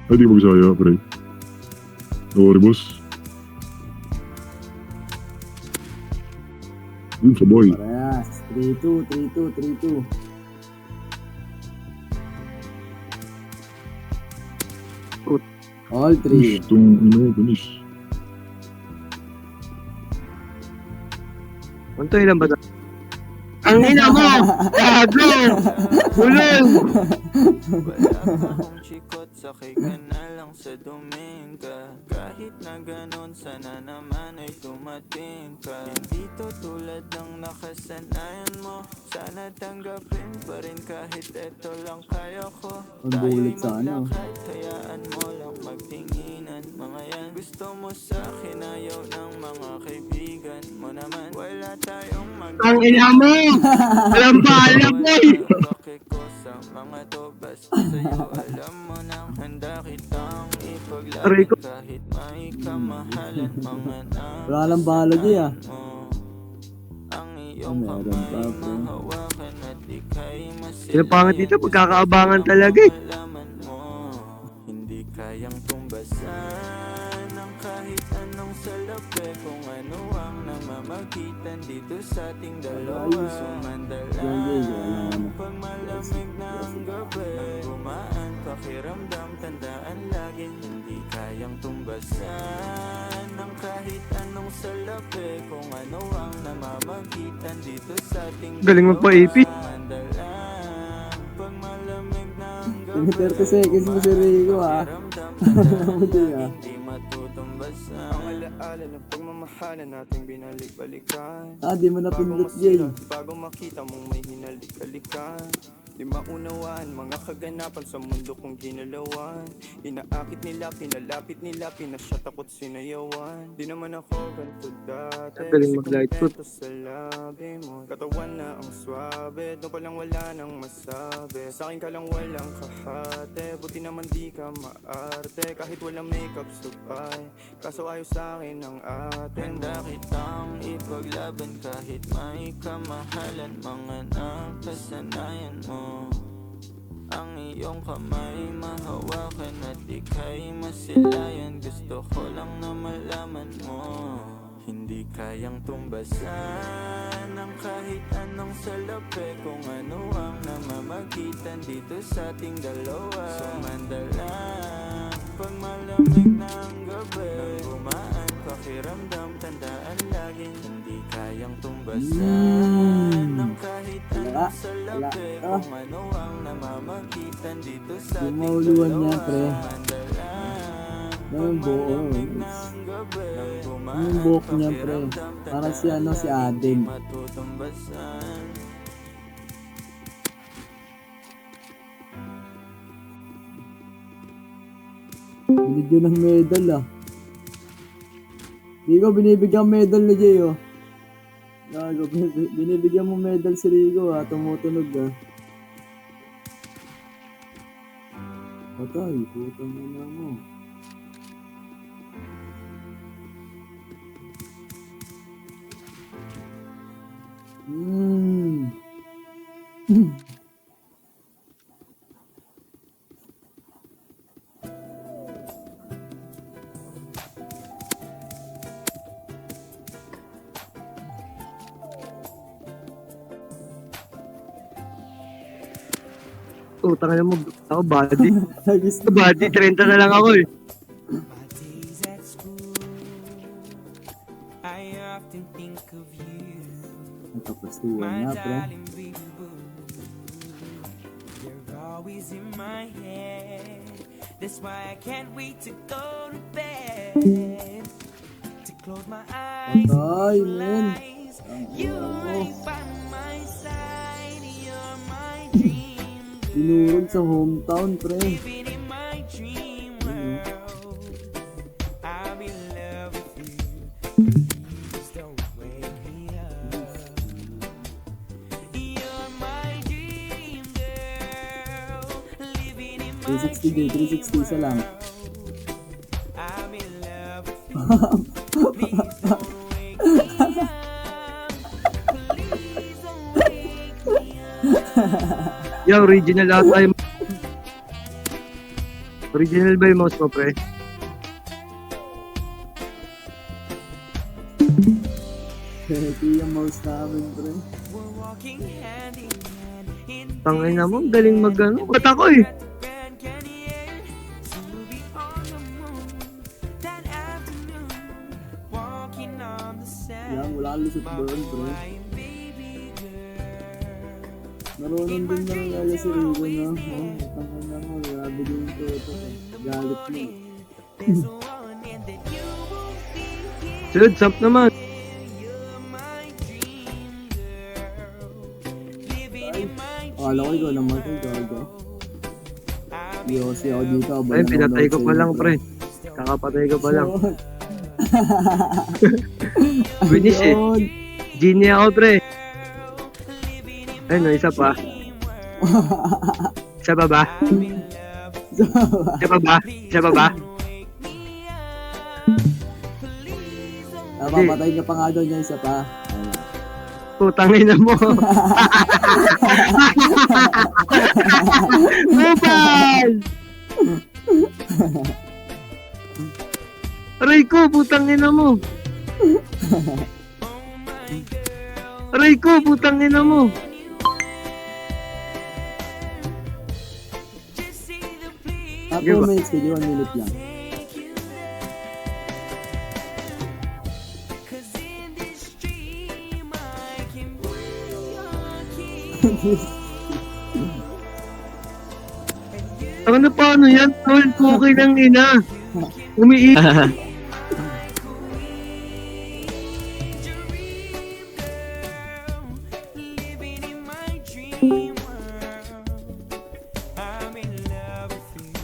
Ay, di mo bisaya, pre. Sorry, boss. Sabay. Parehas. 3-2, 3-2, 3-2. All 3. Itong, finish. Anto ilan ba? Ang ina mo! Gago! Bulol! Wala akong chikot, sakay ka na lang sa dominga. Kahit na ganon, sana naman ay tumating ka. Hindi to tulad ng nakasanayan mo. Sana tanggapin pa rin kahit eto lang kaya ko. Ang bulit sa ano. Maglakad, hayaan mo lang magtinginan. Mga yan, gusto mo sa akin, ayaw ng mga kaibigan mo naman. Wala tayong Ang ina mo! Alam ba, alam mo eh! Bakit ko sa mga to, basta sa'yo alam mo nang handa kitang ipaglaban kahit may kamahalan mga Wala lang bahala di ah. mo. Ang iyong Meron pa, kamay bro. mahawakan at ika'y Sino pangit dito? Pagkakaabangan talaga eh. malaman mo. Hindi kayang tumbasan ng kahit anong salapi kung ano ang namamagitan dito sa ating dalawa. Sumandala pag malamig na ang gabi, gumaan pakiramdam, tandaan lagi hindi kayang tumbasan ng kahit anong salapi kung ano ang namamagitan dito sa ating Galing mo pa, AP. Sumandala pag malamig na ang Yung gabi, 30 seconds mo si Rico ah. Hindi ah. hindi matutumbasan. Ang alaala ng pagmamahalan nating binalik-balikan. Ah, di mo napindot Jay. Bago makita mong may hinalik-halikan. Di maunawaan mga kaganapan sa mundo kong ginalawan. Inaakit nila, pinalapit nila, pinasyat ako't sinayawan. Di naman ako ganito dati. Ang galing mag-light foot. Ito sa labi mo, katawan na ang swabe. Doon pa lang wala nang masabi. Sa akin ka lang walang kahate. Buti naman di ka maarte. Kahit walang makeup sabay, kaso ayos sa akin ang ate. Handa kitang ipaglaban kahit may kamahalan. Mga nakasanayan mo. Ang iyong kamay mahawakan at ika'y masilayan. Gusto ko lang na malaman mo. Hindi kayang tumbasan ng kahit anong salapi kung ano ang namamagitan dito sa ating dalawa. Sumandala pag malamig na ang gabi, gumaan pakiramdam, tandaan lagi hindi kayang tumbasan ng kahit anong salapi kung ano ang namamagitan dito sa Yung ating mauluan niya dalawa. pre. Sumandala Yung buo. Yung buhok niya pre. Parang si ano si Aden. matutumbasan. Binigyan ng medal ah. Rico, binibigyan medal ni Jay oh. Gago, binibigyan mo medal si Rico ah. Tumutunog ah. Patay, putang ina mo. Utang na mo. Ako body. Nagis Sa body, 30 na lang ako eh. My days at school, I often think of you, Natapastuhan my na pre. darling baby boo. You're always in my head. That's why I can't wait to go to bed. To close my eyes, Patay and men. realize you're right by my side. You're my dream girl. Tinurog sa hometown pre. Living in my dream world, I'm in love with you. Please don't wake me up. You're my dream girl, living in my 360 day, 360 isa lang. I'm in love with you. Please don't wake me up. Please don't wake me up. Yo, original ata yung... Original ba yung mouse mo, pre? Ito yung mouse namin, pre. We're walking hand in hand in Tangay na mo, galing mag-ano. Ba't ako eh? Grand Canyon to be on the moon that afternoon, walking on the Yan, sand. wala kang lusot doon, pre. Crying, baby girl. Marunong din na nalala si Rico, no? Tangin na mo, grabe din ito. Galit mo. There's one and that you won't be here. Sunod, samp naman. You're my dream girl, living in my Akala ko ikaw naman ito, gago. Yosi ako dito. Ay, pinatay ko pa lang, pre. Kakapatay ko pa lang. Finish eh. Genie ako, pre. Ay, no, isa pa. Isa pa ba? Isa pa ba? Isa pa ba? Napapatay ka pa nga doon yung isa pa. Putangin na mo. Upal! Aray ko, putangin na mo. Aray ko, putangin na mo. Ah, Sige 2 ba? minutes, pwede 1 minute lang. Ano paano yan? Tol, cookie ng ina. Umiiyak. Living in my dream world, I'm in love with you.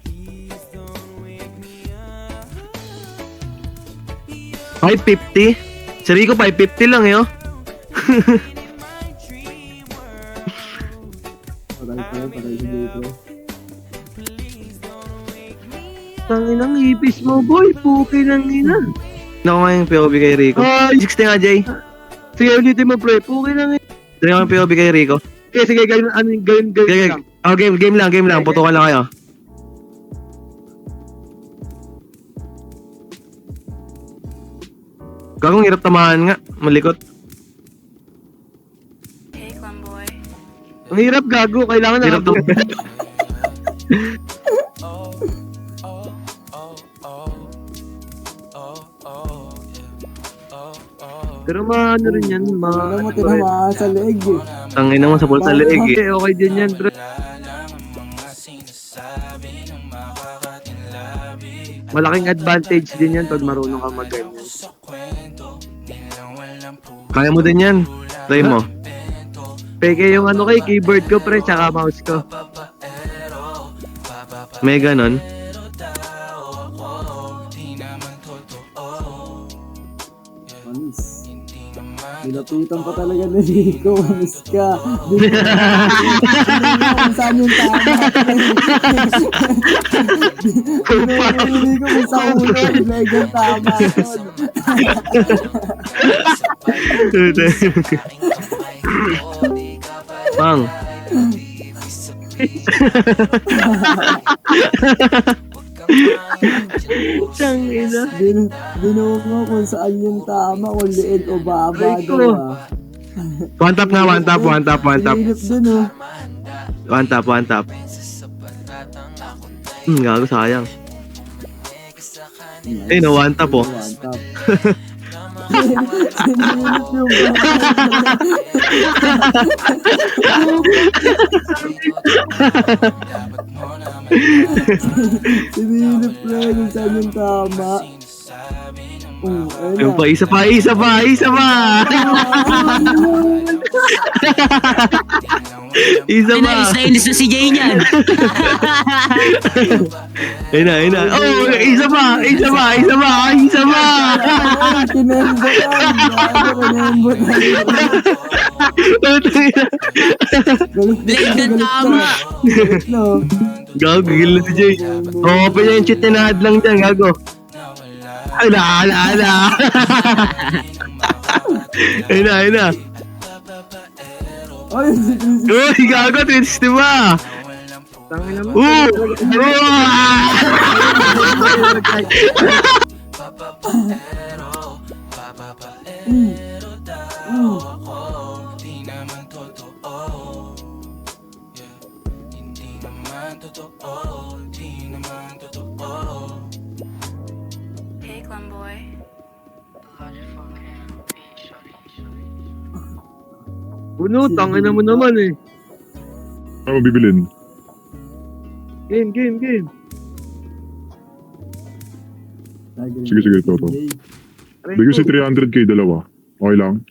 Please don't wake me up. 550? Si Rico, 550 lang eh, oh. In my dream world, Patay pa yun, patay si dito. please don't wake me up. Tangin ang ipis mo, boy. Puki ng ina. Naku nga yung POV kay Rico. 60 nga, Jay. Sige, ulitin mo, pre. Puki ng ina. Sige nga yung POV kay Rico. Okay, sige, game lang. Oh, game lang. Putukan lang kayo. Gagong hirap tamahan nga. Malikot. Hey, Clemboy. Ang hirap, gago. Kailangan na. Hirap to. Pero maano rin yan, Ano mo tinamaan sa leg eh. Tangin naman sa pulsa leeg eh. Okay din yan, bro. Malaking advantage din yan pag marunong ka mag-ganyan. Kaya mo din yan. Try mo. Peke yung ano kay keyboard ko, pre, tsaka mouse ko. May ganon. Manis. Nilapitan pa talaga ni Rico. Manis ka. Di kung saan yung tama. Tinuro ni Rico kung sa ulo. Leg yung tama. Mang. Tangina. Binuhok mo kung saan yung tama. Kung liit o baba Rico. daw ah. One tap na, one tap. Silip din oh. One tap. Gago, sayang. Eh, no, one tap, oh. One tap. Sinilip yung sinilip na kung saan yung tama. Ayun Yung na. pa, isa pa. Isa pa. Nainis na si Jay niyan. Ayun na. Oh, isa pa. Kinembot yan. Kinembot Leg ng tama. no. Gago, gigil na si Jay. Oo, pa niya yung cheat na lang dyan, gago. Ala. Ayun na. Ay, si Chris. Uy, gago, 360 ba? Tangin naman. Hey, Glenboy. Puno, tangin mo naman eh. Ano bibilin? Game. Sige, ito. Bigyan si 300k dalawa. Okay lang?